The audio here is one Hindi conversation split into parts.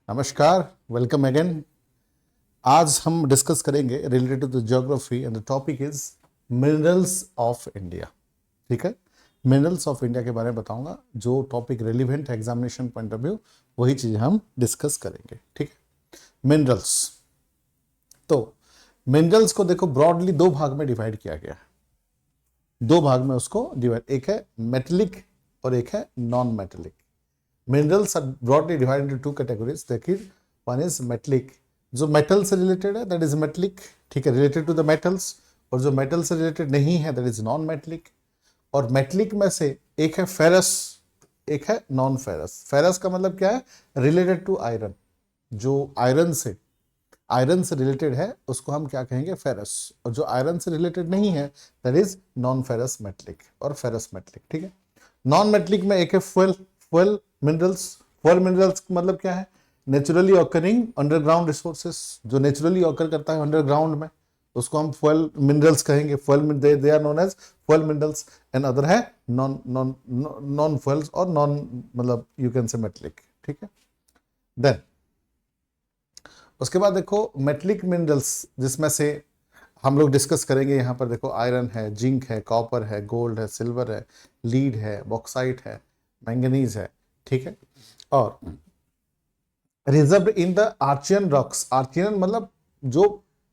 नमस्कार, वेलकम अगेन। आज हम डिस्कस करेंगे related to the geography and the topic is minerals of India. ठीक है, मिनरल्स ऑफ इंडिया के बारे में बताऊंगा। जो टॉपिक रिलेवेंट है एग्जामिनेशन पॉइंट ऑफ व्यू, वही चीज़ हम डिस्कस करेंगे। ठीक है, मिनरल्स। तो मिनरल्स को देखो ब्रॉडली दो भाग में डिवाइड किया गया है। दो भाग में उसको डिवाइड, एक है मेटेलिक और एक है non metallic. Minerals are broadly divided into two categories. देखिए, वन इज मेटलिक, जो मेटल से रिलेटेड है दैट इज मेटलिक। ठीक है, रिलेटेड टू द मेटल्स। और जो मेटल से रिलेटेड नहीं है दैट इज नॉन मेटलिक। और मेटलिक में से एक है फेरस, एक है नॉन फेरस। फेरस का मतलब क्या है? Related to iron. जो आयरन से रिलेटेड है उसको हम क्या कहेंगे? फेरस। और जो आयरन से रिलेटेड नहीं है that is non ferrous metallic और फेरस मेटलिक। ठीक है, नॉन मेटलिक में एक है फ्यूल मिनरल्स। फ्यूल मिनरल्स मतलब क्या है? Naturally occurring underground resources. जो नेचुरली ऑकर करता है अंडरग्राउंड में, उसको हम फ्यूल मिनरल्स कहेंगे। Fuel they are known as fuel minerals. And other है नॉन फ्यूल्स और नॉन मतलब यू कैन से मेटलिक। ठीक है, देन उसके बाद देखो मेटलिक मिनरल्स, जिसमें से हम लोग डिस्कस करेंगे। यहाँ पर देखो आयरन है, जिंक है, कॉपर है, गोल्ड है, सिल्वर है, लीड है, बॉक्साइट है, मैंगनीज है। ठीक है, और रिजर्व इन द आर्चियन रॉक्स। आर्चियन मतलब जो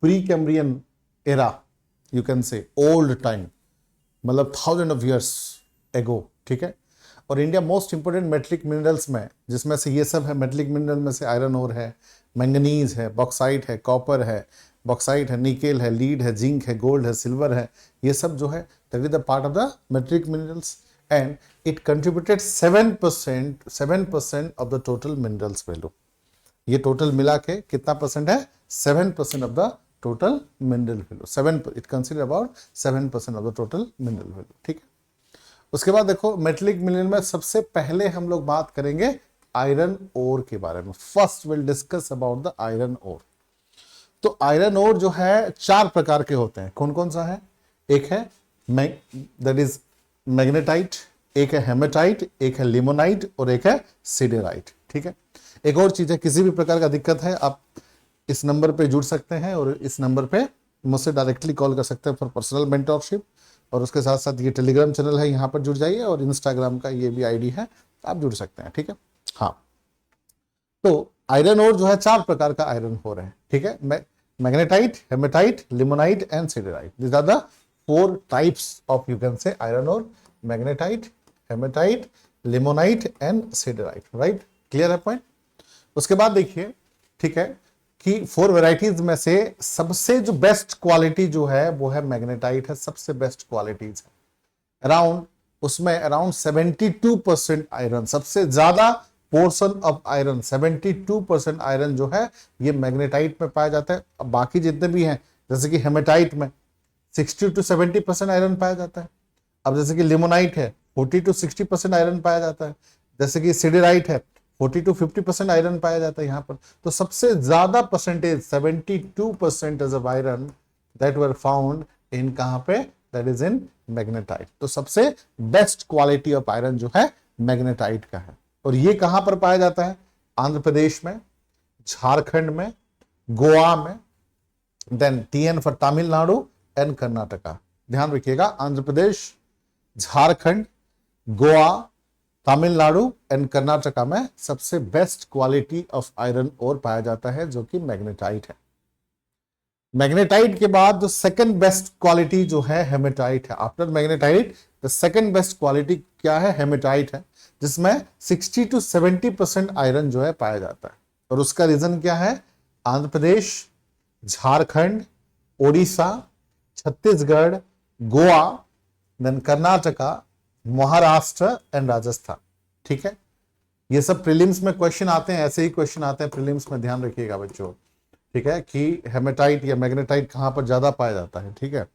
pre Cambrian era, you can से ओल्ड टाइम, मतलब 1000 ऑफ ईयर्स एगो। ठीक है, और India most important metallic minerals में, जिसमें से ये सब है मेटलिक मिनरल में से आयरन ओर है, मैंगनीज है, बॉक्साइट है, कॉपर है, बॉक्साइट है, निकेल है, लीड है, जिंक है, गोल्ड है, सिल्वर है। ये सब जो है that is the part of the metric minerals and it contributed 7% of the total minerals value. ये टोटल मिला के कितना परसेंट है? 7% of the total mineral value. 7, it consider about 7% of the total mineral value. ठीक है, उसके बाद देखो मेटलिक मिनरल में सबसे पहले हम लोग बात करेंगे आयरन ओर के बारे में। First will discuss about the iron ore. तो आयरन ओर जो है 4 प्रकार के होते हैं। कौन कौन सा है? एक है दैट इज मैग्नेटाइट, एक है हेमेटाइट, एक है लिमोनाइट और एक है सिडेराइट। ठीक है, एक और चीज है, किसी भी प्रकार का दिक्कत है आप इस नंबर पे जुड़ सकते हैं और इस नंबर पे मुझसे डायरेक्टली कॉल कर सकते हैं फॉर पर्सनल मेंटरशिप। और उसके साथ साथ ये टेलीग्राम चैनल है, यहाँ पर जुड़ जाइए, और इंस्टाग्राम का ये भी आईडी है, आप जुड़ सकते हैं। ठीक है, हाँ। तो आयरन ओर जो है 4 प्रकार का आयरन ओर है। ठीक है, magnetite, haematite, limonite and siderite. This are the 4 types of you can say iron ore. Magnetite, haematite, limonite and siderite. Right, clear है पॉइंट? उसके बाद देखिए, ठीक है, कि 4 वेराइटीज में से सबसे जो बेस्ट क्वालिटी जो है वो है मैग्नेटाइट है। सबसे बेस्ट क्वालिटीज है अराउंड, उसमें अराउंड 72% आयरन, सबसे ज्यादा पोर्शन ऑफ आयरन, 72% आयरन जो है ये मैग्नेटाइट में पाया जाता है। अब बाकी जितने भी हैं, जैसे कि हेमेटाइट में 60 to 70% आयरन पाया जाता है। अब जैसे कि लिमोनाइट है 40 to 60% आयरन पाया जाता है। जैसे कि सिडेराइट है 40 to 50% आयरन पाया जाता है यहाँ पर। तो सबसे ज्यादा percentage 72% of iron that were found in कहां पे? That is in magnetite. तो सबसे बेस्ट क्वालिटी ऑफ आयरन जो है मैग्नेटाइट का है। और ये कहां पर पाया जाता है? आंध्र प्रदेश में, झारखंड में, गोवा में, then TN for Tamil Nadu and Karnataka. ध्यान रखिएगा, आंध्र प्रदेश, झारखंड, गोवा, तमिलनाडु एंड कर्नाटका में सबसे best quality of iron ore पाया जाता है, जो कि मैग्नेटाइट है। मैग्नेटाइट के बाद जो सेकंड बेस्ट क्वालिटी जो है हेमेटाइट है। After magnetite the second best quality क्या है? हेमेटाइट है, जिसमें 60 to 70% आयरन जो है पाया जाता है। और उसका रीजन क्या है? Andhra Pradesh, Jharkhand, Odisha, Chhattisgarh, Goa, then Karnataka, Maharashtra and Rajasthan. ठीक है, ये सब प्रीलिम्स में क्वेश्चन आते हैं, ऐसे ही क्वेश्चन आते हैं प्रीलिम्स में, ध्यान रखिएगा बच्चों। ठीक है, कि हेमेटाइट या मैग्नेटाइट कहां पर ज्यादा पाया जाता है। ठीक है,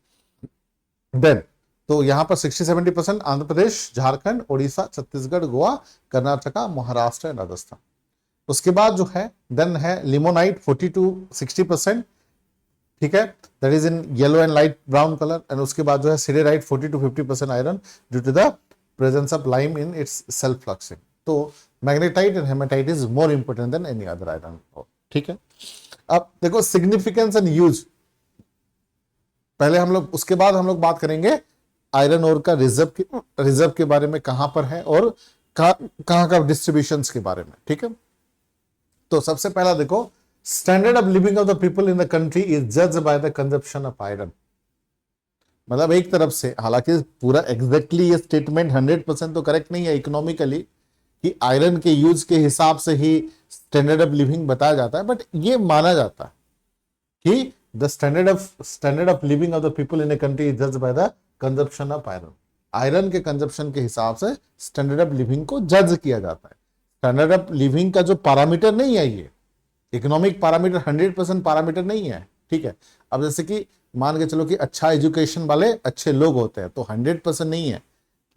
देन तो यहां पर 60-70% आंध्र प्रदेश, झारखंड, ओडिशा, छत्तीसगढ़, गोवा, कर्नाटका, महाराष्ट्र एंड राजस्थान। उसके बाद जो है देन है लिमोनाइट 40 to 60%। ठीक है, that is in yellow and light brown colour. And उसके बाद जो है siderite 40 to 50% iron due to the presence of lime in it's self fluxing. तो magnetite and hematite is more important than any other iron ore, ठीक है। अब देखो सिग्निफिकेंस एंड यूज, पहले हम लोग, उसके बाद हम लोग बात करेंगे आयरन ओर का रिजर्व के बारे में, कहां पर है और कहां का डिस्ट्रीब्यूशन के बारे में, ठीक है। तो सबसे पहला देखो, standard of living of the people in the country is judged by the consumption of iron. मतलब एक तरफ से, हालांकि पूरा एग्जैक्टली ये स्टेटमेंट 100% तो करेक्ट नहीं है इकोनॉमिकली कि आयरन के यूज के हिसाब से ही स्टैंडर्ड ऑफ लिविंग बताया जाता है, बट ये माना जाता है कि the standard of living of the people in a country is judged by the consumption of iron. Iron के कंजप्शन के हिसाब से स्टैंडर्ड ऑफ लिविंग को जज किया जाता है। स्टैंडर्ड ऑफ लिविंग का जो पैरामीटर नहीं है, ये इकोनॉमिक पैरामीटर 100% पैरामीटर नहीं है, ठीक है। अब जैसे कि मान के चलो कि अच्छा एजुकेशन वाले अच्छे लोग होते हैं, तो 100% नहीं है,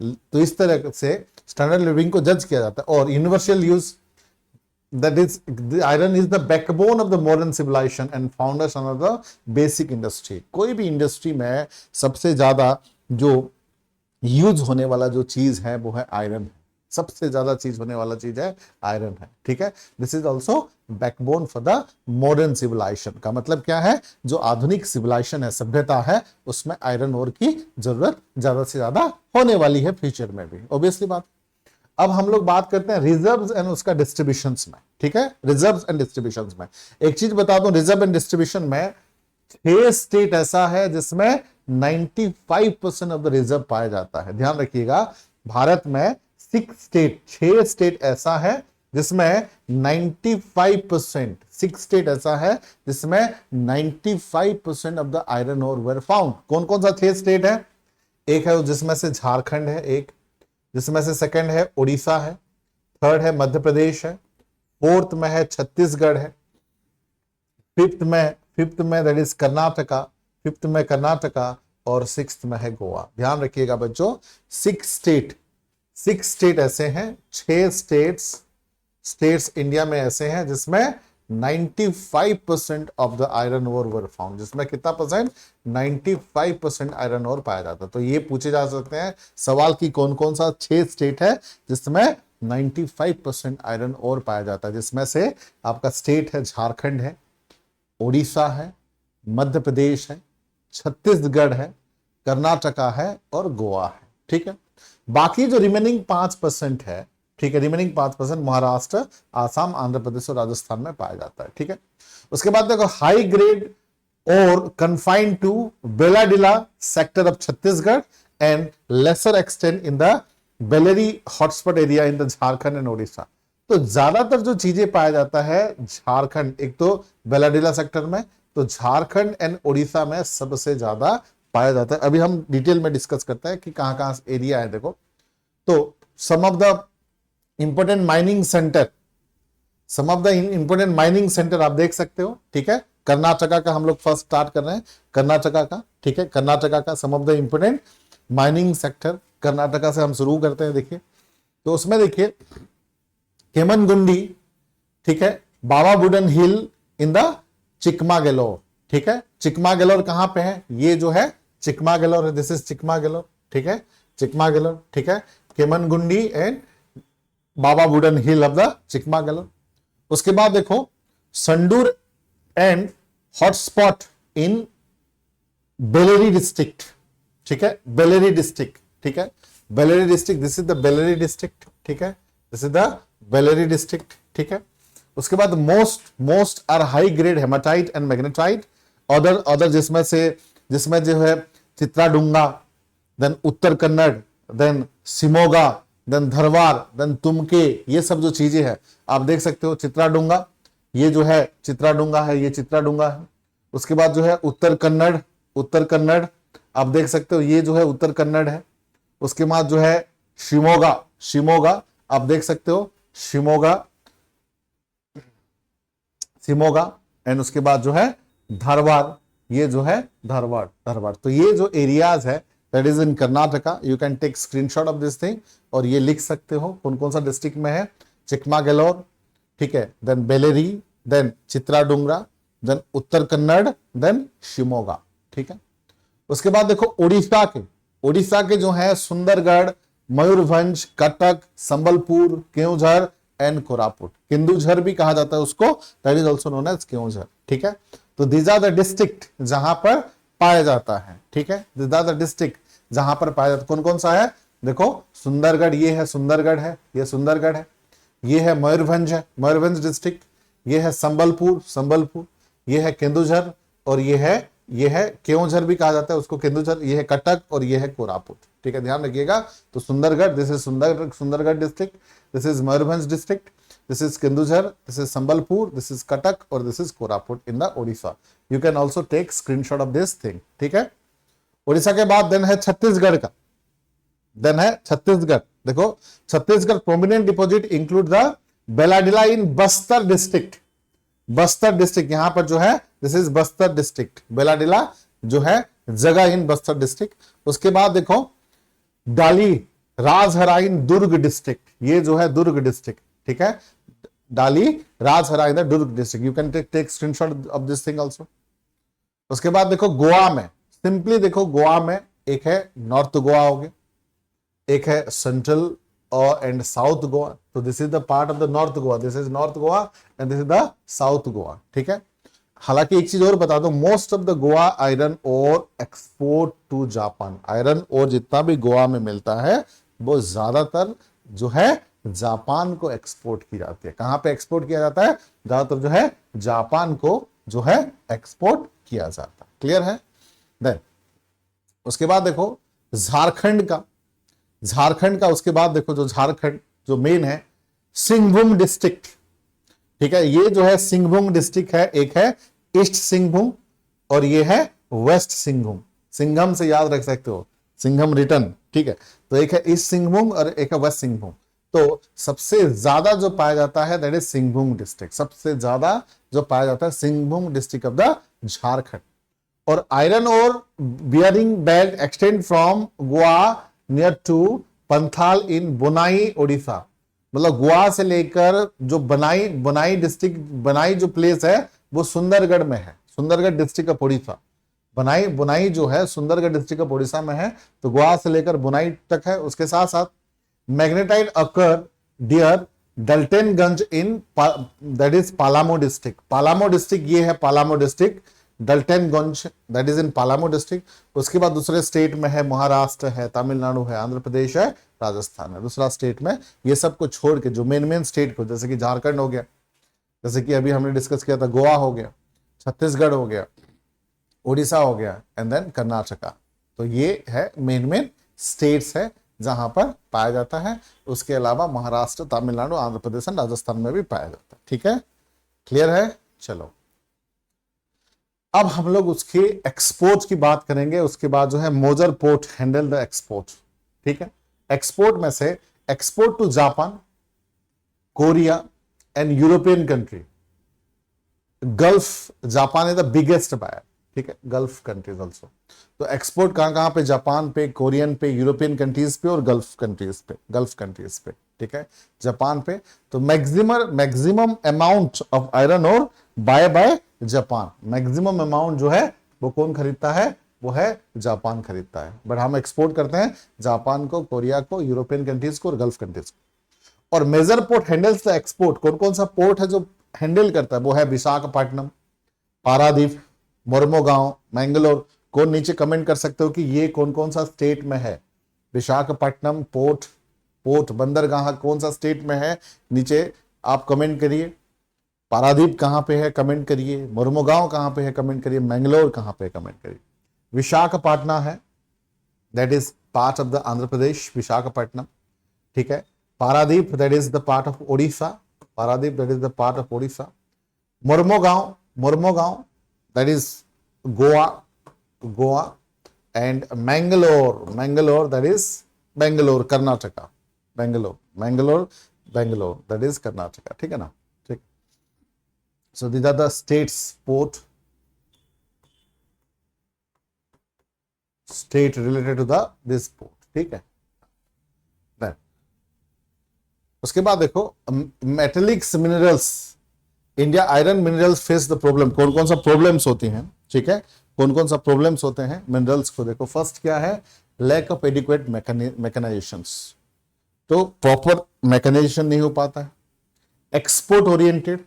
तो इस तरह से स्टैंडर्ड लिविंग को जज किया जाता है। और universal use, that is the iron is the backbone of the modern civilization and foundation of the basic industry। कोई भी इंडस्ट्री में सबसे ज्यादा जो यूज होने वाला जो चीज है वो है आयरन, सबसे ज्यादा चीज होने वाला चीज है आयरन है, ठीक है। This is also backbone for the modern civilisation. का मतलब क्या है, जो आधुनिक सिविलाइजेशन है, सभ्यता है, उसमें आयरन ओर की जरूरत ज्यादा से ज्यादा होने वाली है फ्यूचर में भी, ऑब्वियसली बात। अब हम लोग बात करते हैं रिजर्व्स एंड उसका डिस्ट्रीब्यूशंस में, ठीक है। रिजर्व्स एंड डिस्ट्रीब्यूशंस में एक चीज बता दूं, रिजर्व एंड डिस्ट्रीब्यूशन में 6 स्टेट ऐसा है जिसमें 95% ऑफ द रिजर्व पाया जाता है। ध्यान रखिएगा, भारत में 6 स्टेट ऐसा है जिसमें 95%, 6 स्टेट ऐसा है जिसमें 95% of the iron ore were found. कौन कौन सा 6 स्टेट है? एक है जिसमें से झारखंड है, एक जिसमें से सेकंड है उड़ीसा है, थर्ड है मध्य प्रदेश है, फोर्थ में है छत्तीसगढ़ है, फिफ्थ में दैट इज कर्नाटका, फिफ्थ में कर्नाटका और सिक्स्थ में है गोवा। ध्यान रखिएगा बच्चों, 6 स्टेट ऐसे हैं, 6 स्टेट्स इंडिया में ऐसे हैं जिसमें 95% of the iron ore were found, जिसमें कितना परसेंट? 95% आयरन ओर पाया जाता है। तो ये पूछे जा सकते हैं सवाल की कौन कौन सा 6 स्टेट है जिसमें 95% आयरन ओर पाया जाता है, जिसमें से आपका स्टेट है झारखंड है, उड़ीसा है, मध्य प्रदेश है, छत्तीसगढ़ है, कर्नाटका है और गोवा है, ठीक है। बाकी जो रिमेनिंग 5% है, ठीक है, रिमेनिंग 5% महाराष्ट्र, आसाम, आंध्र प्रदेश और राजस्थान में पाया जाता है, ठीक है। उसके बाद देखो हाई ग्रेड और confined to Bailadila sector of Chhattisgarh and lesser extent in the Bellary Hospet area in the Jharkhand and Odisha. तो ज्यादातर जो चीजें पाया जाता है झारखंड, एक तो बेलाडिला सेक्टर में, तो झारखंड एंड ओडिशा में सबसे ज्यादा पाया जाता है। अभी हम डिटेल में डिस्कस करते हैं कि कहां कहां एरिया है। देखो, तो some of the important mining centre आप देख सकते हो, ठीक है। कर्नाटका का हम लोग फर्स्ट स्टार्ट कर रहे हैं, कर्नाटका का, ठीक है। कर्नाटका का some of the important mining sector, Karnataka से हम शुरू करते हैं। देखिए, तो उसमें देखिए केमनगुंडी, ठीक है, बाबा बुडन हिल इन द चिकमागेलोर, ठीक है। चिकमागेलोर कहां पे है? ये जो है चिकमागेलोर है, दिस इज चिकमागेलोर, ठीक है, चिकमागेलोर, ठीक है। Kemmangundi and Baba Budan hill of the Chikmagalur. उसके बाद देखो Sandur and Hospet in Bellary district, ठीक है, बेलेरी डिस्ट्रिक्ट, ठीक है, Bellary district, this is the Bellary district, ठीक है, this is the Bellary district, ठीक है। उसके बाद most are high grade hematite and magnetite, other जिसमें जो है Chitradurga, then Uttara Kannada, then Shimoga, then Dharwar, then Tumkur, ये सब जो चीजें हैं आप देख सकते हो। चित्राडुंगा, ये जो है चित्राडुंगा है, ये चित्राडुंगा है। उसके बाद जो है उत्तर कन्नड़ आप देख सकते हो, ये जो है उत्तर कन्नड़ है। उसके बाद जो है शिमोगा आप देख सकते हो, शिमोगा एंड उसके बाद जो है धारवाड़, ये जो है धारवाड़। तो ये जो एरियाज है that is in Karnataka, you can take screenshot of this thing और ये लिख सकते हो कौन कौन सा डिस्ट्रिक्ट में है। चिकमागेलोर, ठीक है, then Bellary, then Chitradurga, then Uttara Kannada, then Shimoga, ठीक है। उसके बाद देखो उड़ीसा के जो है सुंदरगढ़, मयूरभंज, कटक, संबलपुर, केओंझर एंड कोरापुट। केंदुझर भी कहा जाता है उसको, that is also known as Keonjhar. ठीक है, तो दीज आर द डिस्ट्रिक्ट जहां पर पाया जाता है। ठीक है, दीज आर द डिस्ट्रिक्ट जहां पर पाया जाता है। कौन कौन सा है देखो, सुंदरगढ़, ये है सुंदरगढ़ है, ये सुंदरगढ़ है, ये है मयूरभंज है, मयूरभंज डिस्ट्रिक्ट, ये है संबलपुर, संबलपुर, ये है केंदुझर, और ये है केओंझर भी कहा जाता है उसको, केंदुझर, ये है कटक, और ये है कोरापुट। ठीक है, ध्यान रखिएगा। तो Sundargarh, this is Sundargarh district, this is Mayurbhanj district, this is Kendujhar, this is Sambalpur, this is Cuttack, और this is Koraput in the Odisha. You can also take screenshot of this thing. ठीक है, ओडिशा के बाद देन है छत्तीसगढ़ का, देन है छत्तीसगढ़। देखो Chhattisgarh prominent deposit include the Bailadila in Bastar district, Bastar district यहां पर जो है, this is Bastar district, Bailadila जो है जगह इन बस्तर डिस्ट्रिक्ट। उसके बाद देखो डाली राजहरा इन दुर्ग डिस्ट्रिक्ट, ये जो है दुर्ग डिस्ट्रिक्ट। ठीक है, Dalli Rajhara in the Durg district, you can take screenshot of this thing also. उसके बाद देखो गोवा में, सिंपली देखो गोवा में एक है नॉर्थ गोवा हो गया, एक है सेंट्रल एंड साउथ गोवा। तो this is the part of the north Goa, this is north Goa and this is the south Goa. ठीक है, हालांकि एक चीज और बता दो, most of the Goa iron ore export to Japan. Iron ore जितना भी गोवा में मिलता है वो ज्यादातर जो है जापान को एक्सपोर्ट की जाती है। कहां पे एक्सपोर्ट किया जाता है? ज्यादातर जो है जापान को जो है एक्सपोर्ट किया जाता है। क्लियर है? देन उसके बाद देखो झारखंड का, झारखंड का उसके बाद देखो जो झारखंड जो मेन है सिंहभूम डिस्ट्रिक्ट। ठीक है, ये जो है सिंहभूम डिस्ट्रिक्ट है, एक है ईस्ट सिंहभूम और ये है वेस्ट सिंहभूम। सिंघम से याद रख सकते हो, सिंघम रिटर्न। ठीक है, तो एक है ईस्ट सिंहभूम और एक है वेस्ट सिंहभूम। तो सबसे ज्यादा जो पाया जाता है दैट इज सिंहभूम डिस्ट्रिक्ट, सबसे ज्यादा जो पाया जाता है Singhbhum district of the Jharkhand. और iron ore bearing belt extend from Goa near to Panthal in Bonai Odisha. मतलब गोवा से लेकर जो बनाई डिस्ट्रिक्ट, बनाई जो प्लेस है वो सुंदरगढ़ में है, सुंदरगढ़ डिस्ट्रिक्ट ऑफ ओडिशा। बुनाई जो है सुंदरगढ़ डिस्ट्रिक्ट ऑफ ओडिशा में है, तो गोवा से लेकर बुनाई तक है। उसके साथ साथ magnetite occur near Daltonganj in that is Palamu district. Palamu district ये है Palamu district, Daltonganj that is in Palamu district. उसके बाद दूसरे स्टेट में है महाराष्ट्र है, तमिलनाडु है, आंध्र प्रदेश है, राजस्थान है। दूसरा स्टेट में ये सब को छोड़ के जो मेन स्टेट को, जैसे कि झारखंड हो गया, जैसे कि अभी हमने डिस्कस किया था गोवा हो गया, छत्तीसगढ़ हो गया, उड़ीसा हो गया एंड देन कर्नाटका। तो ये है मेन स्टेट्स है जहां पर पाया जाता है। उसके अलावा महाराष्ट्र, तमिलनाडु, आंध्र प्रदेश एंड राजस्थान में भी पाया जाता है। ठीक है, क्लियर है? चलो अब हम लोग उसके एक्सपोर्ट की बात करेंगे। उसके बाद जो है मोजर पोर्ट हैंडल द एक्सपोर्ट। ठीक है, एक्सपोर्ट में से export to Japan, Korea and European country. Gulf, Japan is the biggest buyer. ठीक है, गल्फ कंट्रीज ऑल्सो। तो एक्सपोर्ट कहां पे? जापान पे, कोरियन पे, यूरोपियन कंट्रीज पे और गल्फ कंट्रीज पे। ठीक है, जापान पे। तो maximum amount of iron ore by Japan. Maximum amount जो है वो कौन खरीदता है? वो है जापान खरीदता है। बट हम एक्सपोर्ट करते हैं जापान को, कोरिया को, यूरोपियन कंट्रीज को और गल्फ कंट्रीज को। और major port handles the export. कौन कौन सा पोर्ट है जो हैंडल करता है? वो है विशाखापट्टनम, पारादीप, मोरमोगांव, मैंगलोर। कौन नीचे कमेंट कर सकते हो कि ये कौन कौन सा स्टेट में है? विशाखापट्टनम पोर्ट बंदरगाह कौन सा स्टेट में है? नीचे आप कमेंट करिए। पारादीप कहां पे है? कमेंट करिए। मोरमोगांव कहां पे है? कमेंट करिए। मैंगलोर कहां पे है? कमेंट करिए। विशाखापट्टनम है, that is part of the Andhra Pradesh, Visakhapatnam. ठीक है, Paradip that is the part of Odisha, Paradip that is the part of Odisha. Mormugao that is Goa and Mangalore that is Bangalore, Karnataka. Mangalore that is Karnataka. ठीक है ना? ठीक। So these are the states port, state related to the this port. ठीक है, उसके बाद देखो metallics minerals. India iron minerals face the problem. कौन कौन सा प्रॉब्लम्स होती हैं? ठीक है, कौन कौन सा प्रॉब्लम्स होते हैं मिनरल्स को? देखो फर्स्ट क्या है? Lack of adequate mechanisations. तो प्रॉपर मैकेनाइजेशन नहीं हो पाता है। एक्सपोर्ट ओरिएंटेड,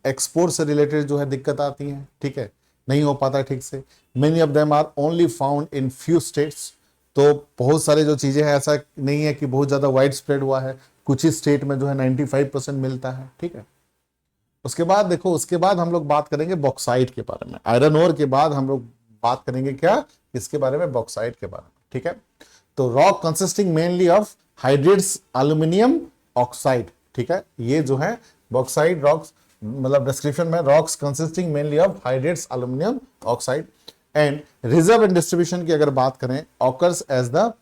एक्सपोर्ट से रिलेटेड जो है दिक्कत आती है, ठीक है, नहीं हो पाता है ठीक से। Many of them are only found in few states, तो बहुत सारे जो चीजें हैं ऐसा नहीं है कि बहुत ज्यादा वाइड स्प्रेड हुआ है, कुछ ही स्टेट में जो है 95% मिलता है, ठीक है। उसके बाद देखो, उसके बाद हम लोग बात करेंगे बॉक्साइट के बारे में। आयरन ओर के बाद हम लोग बात करेंगे क्या, किसके बारे में, बॉक्साइट के बारे में, ठीक है। तो rock consisting mainly of hydrates aluminium oxide, ठीक है, ये जो है बॉक्साइट रॉक्स, मतलब डिस्क्रिप्शन में rocks consisting mainly of hydrates aluminium oxide. And reserve and distribution की अगर बात करें, occurs as the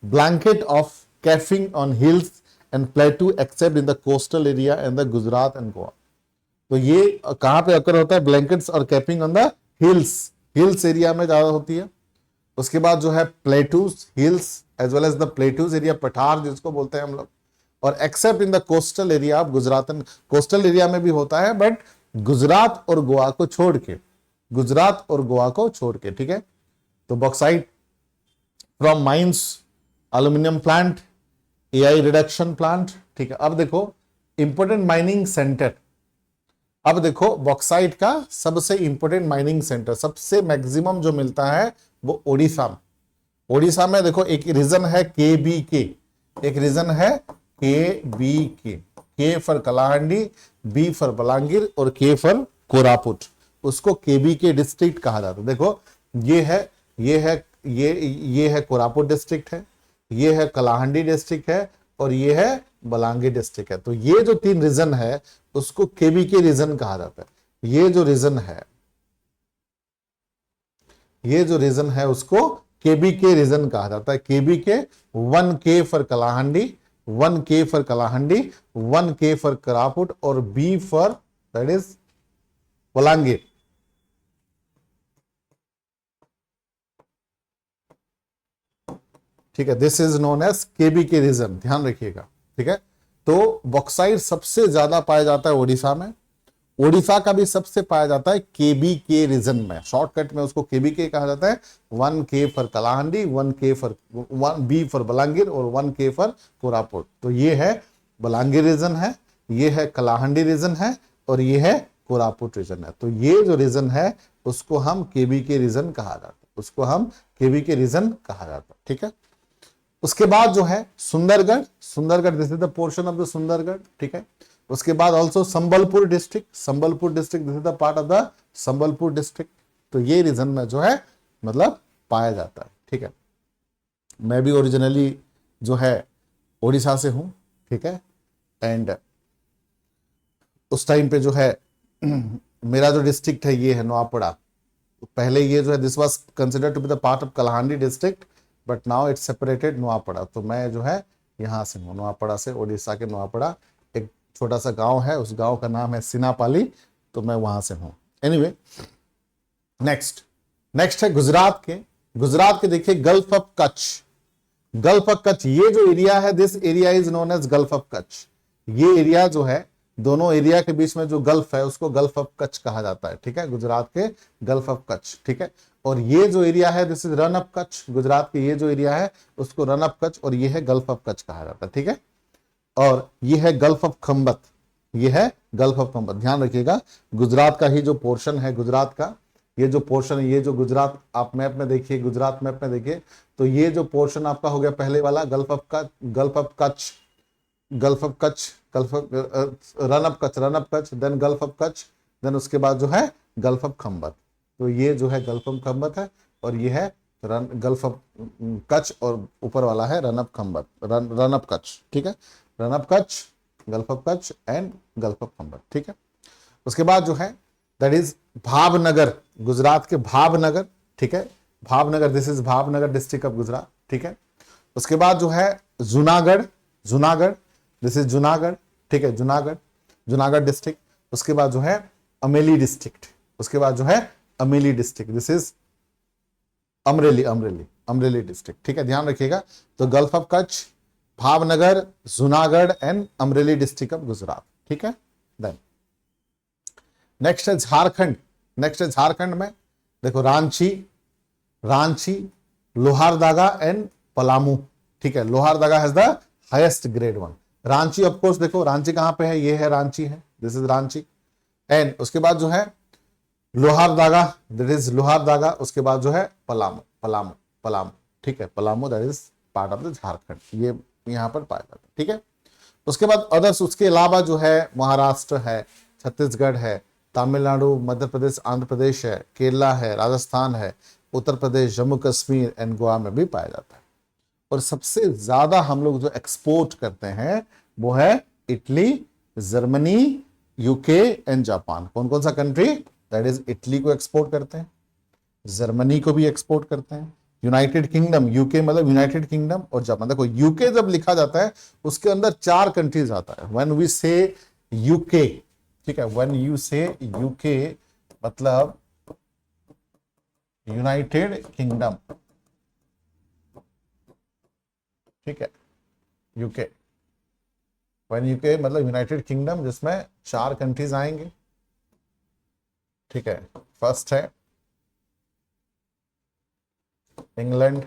blanket of capping on hills and plateau except in the coastal area and the Gujarat and Goa. तो ये कहां पे अकर होता है, ब्लैंकेट्स और capping on the hills, hills area में ज्यादा होती है। उसके बाद जो है plateaus hills as well as the plateaus area, पठार जिसको बोलते हैं हम लोग, और except in the coastal area of Gujarat and, coastal area में भी होता है बट गुजरात और गोवा को छोड़ के, गुजरात और गोवा को छोड़ के, ठीक है। तो bauxite from mines, aluminium plant, AI reduction plant, ठीक है। अब देखो इंपोर्टेंट माइनिंग सेंटर, अब देखो बॉक्साइट का सबसे इंपोर्टेंट माइनिंग सेंटर, सबसे मैक्सिमम जो मिलता है वो ओडिशा में। ओडिशा में देखो एक रीजन है KBK, एक रीजन है KBK, K for Kalahandi, B for Balangir और K फॉर कोरापुट, उसको KBK डिस्ट्रिक्ट कहा जाता है। देखो ये है कोरापुट डिस्ट्रिक्ट है, ये है कलाहांडी डिस्ट्रिक्ट है और ये है बलांगीर डिस्ट्रिक्ट है। तो ये जो 3 रीजन है उसको KBK रीजन कहा जाता है। ये जो रीजन है, ये जो रीजन है उसको KBK रीजन कहा जाता है। KBK 1K for Kalahandi, 1K for Kalahandi, 1K for Koraput और B for that is Balangir. ठीक है, this is known as KBK region, ध्यान रखिएगा, ठीक है। तो बॉक्साइट सबसे ज्यादा पाया जाता है ओडिशा में, ओडिशा का भी सबसे पाया जाता है KBK रीजन में, शॉर्टकट में उसको KBK कहा जाता है। 1K for Kalahandi, 1K for 1B for Balangir और 1K फॉर कोरापुट। तो ये है बलांगीर रीजन है, ये है कलाहांडी रीजन है और ये है कोरापुट रीजन है। तो ये जो रीजन है उसको हम KBK रीजन कहा जाता है, उसको हम KBK रीजन कहा जाता है, ठीक है। उसके बाद जो है Sundargarh, Sundargarh this is the portion of the Sundargarh, ठीक है। उसके बाद also Sambalpur district, Sambalpur district this is the part of the Sambalpur district. तो ये रीजन में जो है मतलब पाया जाता है, ठीक है। मैं भी ओरिजिनली जो है ओडिशा से हूं, ठीक है। एंड उस टाइम पे जो है मेरा जो डिस्ट्रिक्ट है ये है नोआपड़ा। पहले ये जो है this was considered to be the part of Kalahandi district but now it's separated Nuapada. तो मैं जो है यहाँ से हूँ, नोआपड़ा से, उड़ीसा के नोआपड़ा। एक छोटा सा गांव है, उस गांव का नाम है सिनापाली, तो मैं वहां से हूँ। एनीवे नेक्स्ट है गुजरात के। गुजरात के देखिए gulf of Kutch, gulf of Kutch, ये जो एरिया है this area is known as gulf of Kutch. ये एरिया जो है, दोनों एरिया के बीच में जो गल्फ है उसको गल्फ ऑफ कच्छ कहा जाता है, ठीक है, गुजरात के गल्फ ऑफ कच्छ, ठीक है। और ये जो एरिया है this is run of Kutch, Gujarat के ये जो एरिया है उसको रन ऑफ कच्छ और ये है गल्फ ऑफ कच्छ कहा जाता है, ठीक है। और ये है गल्फ ऑफ खंबत, ये है गल्फ ऑफ खंबत, ध्यान रखिएगा। गुजरात का ही जो पोर्शन है, गुजरात का ये जो पोर्शन है, ये जो गुजरात आप मैप में देखिए, गुजरात मैप में देखिए, तो ये जो पोर्शन आपका हो गया पहले वाला gulf of Kutch, gulf of Kutch, gulf of Kutch, gulf of Rann of Kutch, Rann of Kutch, then gulf of Kutch, then उसके बाद जो है गल्फ ऑफ खंबत। तो ये जो है गल्फ ऑफ खंबत है और ये है गल्फ ऑफ कच्छ और ऊपर वाला है run of Khambhat, run of Kutch, ठीक है, run of Kutch, gulf of Kutch and gulf of Khambhat, ठीक है। उसके बाद जो है दैट इज भावनगर, गुजरात के भावनगर, ठीक है, Bhavnagar this is Bhavnagar district of Gujarat, ठीक है। उसके बाद जो है जूनागढ़, जूनागढ़ दिस इज जूनागढ़, ठीक है, जूनागढ़, जूनागढ़ डिस्ट्रिक्ट। उसके बाद जो है अमेली डिस्ट्रिक्ट, उसके बाद जो है Amreli district, this is Amreli, Amreli, Amreli district, ठीक है, ध्यान रखिएगा। तो gulf of Kutch, Bhavnagar, Junagadh and Amreli district of Gujarat, ठीक है। देन नेक्स्ट है झारखंड, नेक्स्ट है झारखंड में देखो रांची, रांची, लोहारदगा एंड पलामू, ठीक है। Lohardaga has the highest grade 1। Ranchi of course, देखो रांची कहां पे है, ये है रांची है, दिस इज रांची। एंड उसके बाद जो है लोहारदागा, दैट इज लोहारदागा। उसके बाद जो है पलामू, पलामू, पलामू, ठीक है, Palamu that is part of the Jharkhand, ये यहां पर पाया जाता है, ठीक है। उसके बाद अदर्स, उसके अलावा जो है महाराष्ट्र है, छत्तीसगढ़ है, तमिलनाडु, मध्य प्रदेश, आंध्र प्रदेश है, केरला है, राजस्थान है, उत्तर प्रदेश, जम्मू कश्मीर एंड गोवा में भी पाया जाता है। और सबसे ज्यादा हम लोग जो एक्सपोर्ट करते हैं वो है Italy, Germany, UK and Japan. कौन कौन सा कंट्री, दैट इज इटली को एक्सपोर्ट करते हैं, जर्मनी को भी एक्सपोर्ट करते हैं, यूनाइटेड किंगडम, यूके मतलब यूनाइटेड किंगडम और जापान। देखो यूके जब लिखा जाता है उसके अंदर 4 कंट्रीज आता है। व्हेन वी से यूके, ठीक है, व्हेन यू से यूके मतलब यूनाइटेड किंगडम, ठीक है, यूके, व्हेन यूके मतलब यूनाइटेड किंगडम, जिसमें 4 कंट्रीज आएंगे, ठीक है। फर्स्ट है इंग्लैंड,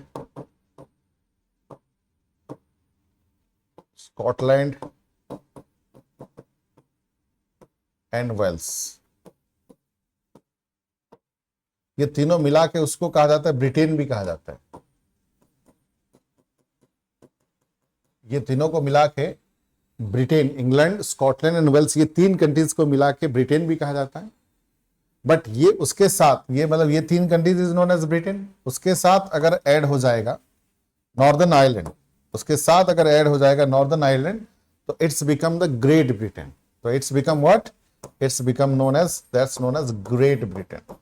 स्कॉटलैंड एंड वेल्स। ये तीनों मिला के उसको कहा जाता है ब्रिटेन भी कहा जाता है। ये तीनों को मिला के Britain, England, Scotland and Wales, ये 3 कंट्रीज को मिला के ब्रिटेन भी कहा जाता है। बट ये उसके साथ, ये मतलब ये 3 countries is known as Britain. उसके साथ अगर ऐड हो जाएगा नॉर्दर्न आयरलैंड, उसके साथ अगर ऐड हो जाएगा नॉर्दर्न आयरलैंड, तो it's become the great Britain. तो it's become what, it's become known as, that's known as great Britain.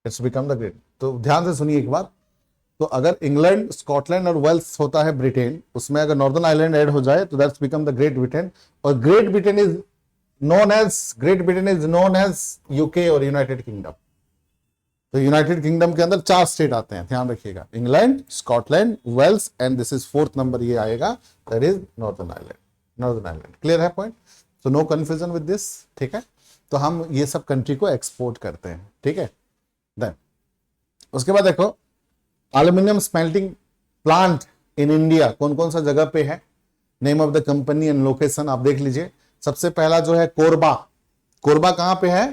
It's become the great. तो ध्यान से सुनिए एक बात, तो अगर इंग्लैंड, स्कॉटलैंड और वेल्स होता है ब्रिटेन, उसमें अगर नॉर्दर्न आयरलैंड ऐड हो जाए तो that's become the great Britain. और great Britain is known as UK और यूनाइटेड किंगडम। तो यूनाइटेड किंगडम के अंदर 4 स्टेट आते हैं, ध्यान रखिएगा, England, Scotland, Wales and this is 4th number ये आएगा, that is northern Ireland. Northern Ireland, clear है पॉइंट? तो नो कंफ्यूजन विद दिस, ठीक है। तो हम ये सब कंट्री को एक्सपोर्ट करते हैं, ठीक है। देन उसके बाद देखो aluminium smelting plant in India कौन कौन सा जगह पे है, name of the company and location आप देख लीजिए। सबसे पहला जो है कोरबा। कोरबा कहां पे है?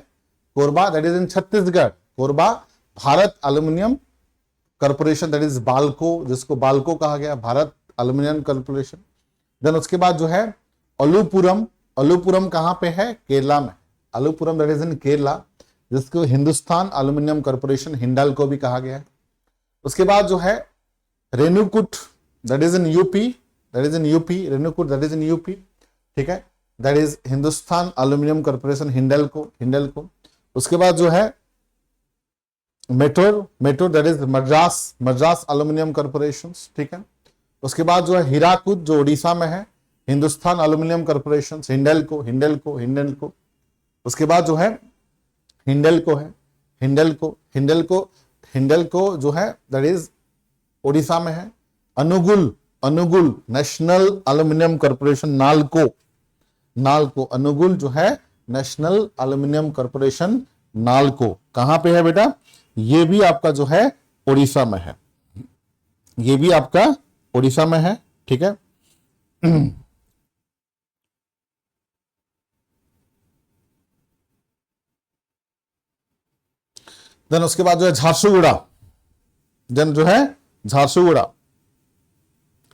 Korba that is in Chhattisgarh. Korba Bharat aluminium corporation, that is Balco, जिसको बाल्को कहा गया, भारत एल्यूमिनियम कॉर्पोरेशन। देन उसके बाद जो है अलुपुरम। अलुपुरम कहां पे है? केरला में। अलुपुरम दैट इज इन केरला, जिसको हिंदुस्तान एल्यूमिनियम कॉर्पोरेशन, हिंडाल्को भी कहा गया है। उसके बाद जो है Renukoot, that is in UP, that is in UP, Renukoot that is in UP, ठीक है, that is Hindustan aluminium corporation, Hindalco, Hindalco. उसके बाद जो है metro, metro that is Madras, Madras aluminium corporation, ठीक है। उसके बाद जो है हीराकुद जो उड़ीसा में है, हिंदुस्तान एल्यूमिनियम कॉर्पोरेशन, हिंडल्को, हिंडल्को, हिंडल्को। उसके बाद जो है हिंडल्को है, हिंडल्को, हिंडल्को, हिंडल्को जो है दैट इज उड़ीसा में है। Angul, Angul national aluminium corporation, NALCO, NALCO, Angul जो है नेशनल एल्यूमिनियम कॉर्पोरेशन, नालको कहां पे है बेटा? ये भी आपका जो है उड़ीसा में है, ये भी आपका उड़ीसा में है, ठीक है। देन उसके बाद जो है झारसुगुड़ा, देन जो है झारसुगुड़ा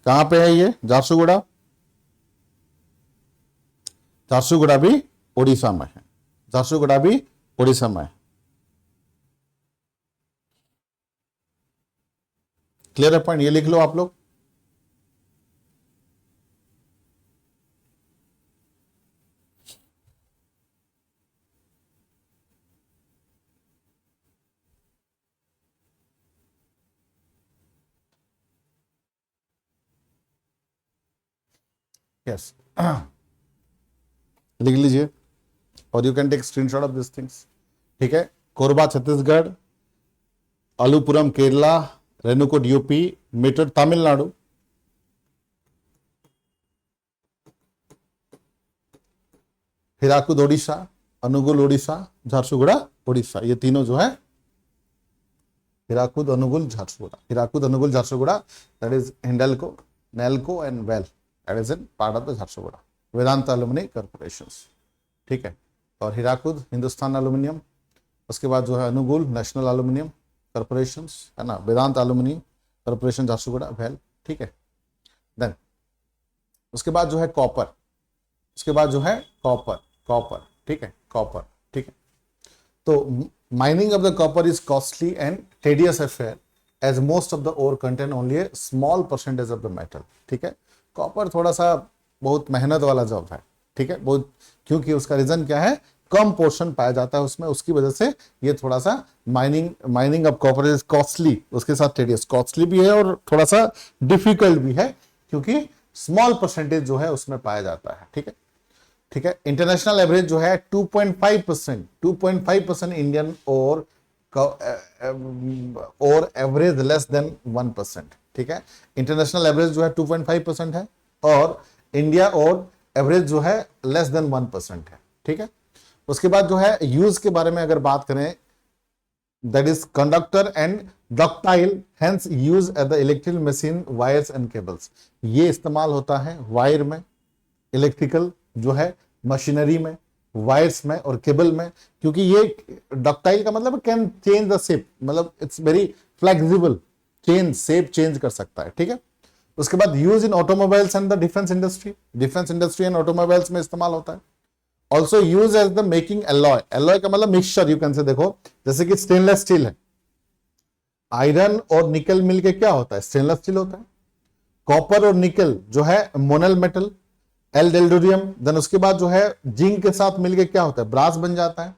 कहां पे है? ये झारसुगुड़ा, झारसुगुड़ा भी उड़ीसा में है, झारसुगुड़ा भी उड़ीसा में है। क्लियर है पॉइंट? ये लिख लो आप लोग। यस लिख लीजिए और you can take screenshot of this things, ठीक है। कोरबा छत्तीसगढ़, अलुपुरम केरला, रेणुकूट यूपी, मेट्रो तमिलनाडु, हीराकुद ओडिशा, अनुगुल ओडिशा, झारसुगुड़ा ओडिशा, ये तीनों जो है Hirakud, Anugul, Jharsuguda. Hirakud, Anugul, Jharsuguda, that is Hindalco, Nalco and Well, that is in part of the Jharsuguda. Vedanta Alumni Corporations, ठीक है. और हीराकुद हिंदुस्तान एल्यूमिनियम, उसके बाद जो है अनुगुल नेशनल एल्यूमिनियम कॉर्पोरेशंस है ना, वेदांत एल्यूमिनियम कॉर्पोरेशन झारसुगुड़ा वेल, ठीक है. देन उसके बाद जो है कॉपर, उसके बाद जो है कॉपर, ठीक है, कॉपर, ठीक है. तो mining of the copper is costly and tedious affair as most of the ore contain only a small percentage of the metal, ठीक है. कॉपर थोड़ा सा बहुत मेहनत वाला जॉब है, ठीक है, बहुत, क्योंकि उसका रीजन क्या है, कम पोर्शन पाया जाता है उसमें, उसकी वजह से ये थोड़ा सा mining of copper is costly, उसके साथ टेडियस, कॉस्टली भी है और थोड़ा सा डिफिकल्ट भी है, क्योंकि स्मॉल परसेंटेज जो है उसमें पाया जाता है, ठीक है, ठीक है. इंटरनेशनल एवरेज जो है 2.5% इंडियन और एवरेज लेस देन 1%, ठीक है. इंटरनेशनल एवरेज जो है 2.5% है और इंडिया और एवरेज जो है लेस देन 1% है, ठीक है. उसके बाद जो है यूज के बारे में अगर बात करें, that is conductor and ductile, hence use at the electrical machine, wires and cables. ये इस्तेमाल होता है वायर में, इलेक्ट्रिकल जो है मशीनरी में, वायर्स में और केबल में, क्योंकि ये डक्टाइल का मतलब कैन चेंज द शेप, मतलब it's very flexible, shape change कर सकता है, ठीक है. उसके बाद use in automobiles and the defence industry and automobiles में इस्तेमाल होता है. Also use as the making alloy, alloy का मतलब मिक्सचर, यू कैन से, देखो जैसे कि स्टेनलेस स्टील है, आयरन और निकल मिलके क्या होता है, स्टेनलेस स्टील होता है. कॉपर और निकल जो है मोनल मेटल, एल्डेल्डोरियम. देन उसके बाद जो है जिंक के साथ मिलके क्या होता है, ब्रास बन जाता है.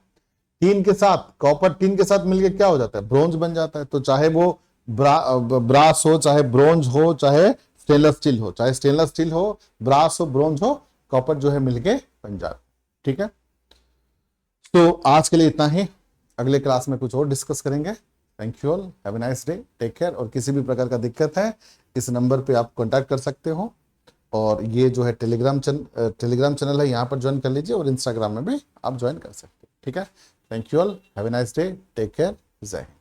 टीन के साथ, कॉपर टीन के साथ मिलके क्या हो जाता है, ब्रोंज बन जाता है. तो चाहे वो ब्रास हो, चाहे ब्रोंज हो, चाहे स्टेनलेस स्टील हो, चाहे स्टेनलेस स्टील हो, ब्रास हो, ब्रोंज हो, कॉपर जो है मिलके बन जाता है, ठीक है. तो आज के लिए इतना ही, अगले क्लास में कुछ और डिस्कस करेंगे. Thank you all, have a nice day, take care. और किसी भी प्रकार का दिक्कत है इस नंबर पे आप कांटेक्ट कर सकते हो. और ये जो है टेलीग्राम चैनल है, यहाँ पर ज्वाइन कर लीजिए, और इंस्टाग्राम में भी आप ज्वाइन कर सकते हो, ठीक है. Thank you all, have a nice day, take care, जय हिंद.